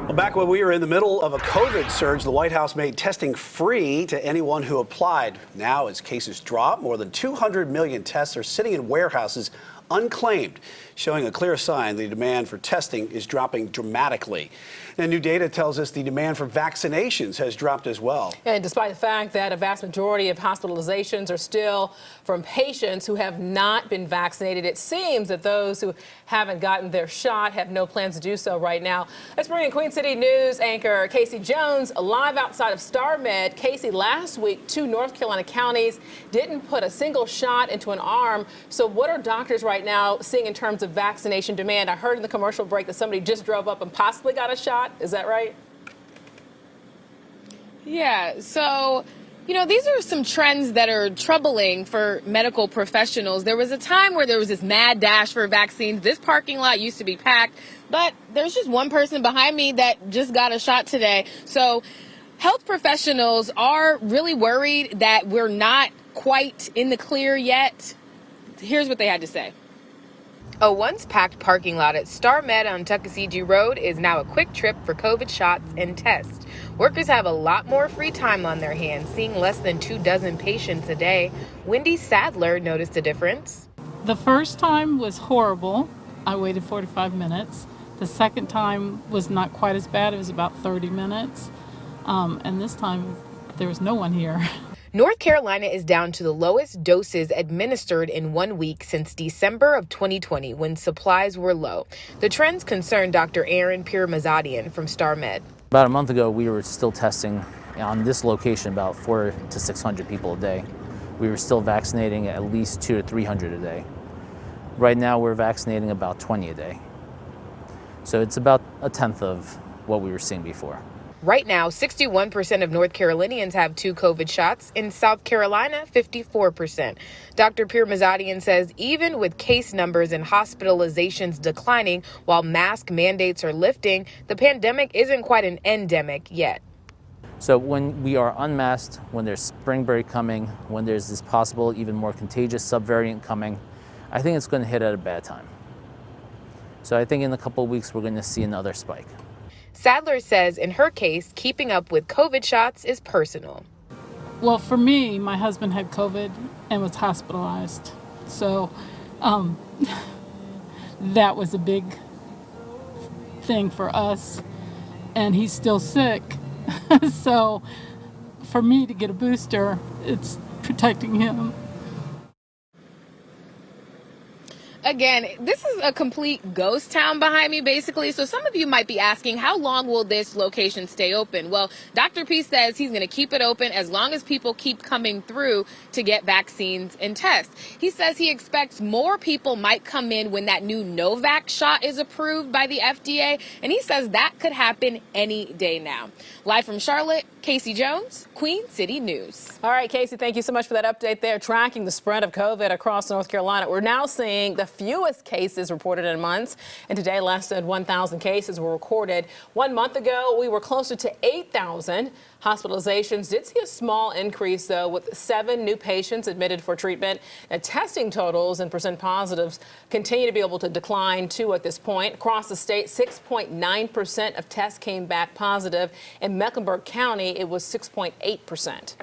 Well, back when we were in the middle of a COVID surge, the White House made testing free to anyone who applied. Now, as cases drop, more than 200 million tests are sitting in warehouses unclaimed, showing a clear sign the demand for testing is dropping dramatically. And new data tells us the demand for vaccinations has dropped as well. And despite the fact that a vast majority of hospitalizations are still from patients who have not been vaccinated, it seems that those who haven't gotten their shot have no plans to do so right now. Let's bring in Queen City News anchor Casey Jones live outside of StarMed. Casey, last week, 2 North Carolina counties didn't put a single shot into an arm. So what are doctors right now seeing in terms of vaccination demand? I heard in the commercial break that somebody just drove up and possibly got a shot. Is that right? Yeah, so, these are some trends that are troubling for medical professionals. There was a time where there was this mad dash for vaccines. This parking lot used to be packed, but there's just one person behind me that just got a shot today. So health professionals are really worried that we're not quite in the clear yet. Here's what they had to say. A once-packed parking lot at StarMed on Tuckasegee Road is now a quick trip for COVID shots and tests. Workers have a lot more free time on their hands, seeing less than 24 patients a day. Wendy Sadler noticed a difference. The first time was horrible. I waited 45 minutes. The second time was not quite as bad. It was about 30 minutes. And this time, there was no one here. North Carolina is down to the lowest doses administered in 1 week since December of 2020, when supplies were low. The trends concern Dr. Aaron Pirmazadian from StarMed. About a month ago, we were still testing on this location about 400 to 600 people a day. We were still vaccinating at least 200 to 300 a day. Right now, we're vaccinating about 20 a day. So it's about a tenth of what we were seeing before. Right now, 61% of North Carolinians have 2 COVID shots. In South Carolina, 54%. Dr. Pirmazadian says even with case numbers and hospitalizations declining while mask mandates are lifting, the pandemic isn't quite an endemic yet. So when we are unmasked, when there's spring break coming, when there's this possible even more contagious subvariant coming, I think it's going to hit at a bad time. So I think in a couple of weeks, we're going to see another spike. Sadler says in her case, keeping up with COVID shots is personal. Well, for me, my husband had COVID and was hospitalized. So that was a big thing for us. And he's still sick. So for me to get a booster, it's protecting him. Again, this is a complete ghost town behind me, basically. So some of you might be asking, how long will this location stay open? Well, Dr. P says he's going to keep it open as long as people keep coming through to get vaccines and tests. He says he expects more people might come in when that new Novak shot is approved by the FDA. And he says that could happen any day now. Live from Charlotte, Casey Jones, Queen City News. All right, Casey, thank you so much for that update there. Tracking the spread of COVID across North Carolina, we're now seeing the fewest cases reported in months. And today, less than 1,000 cases were recorded. 1 month ago, we were closer to 8,000. Hospitalizations did see a small increase, though, with 7 new patients admitted for treatment. And testing totals and percent positives continue to be able to decline, too, at this point. Across the state, 6.9% of tests came back positive. In Mecklenburg County, it was 6.8%.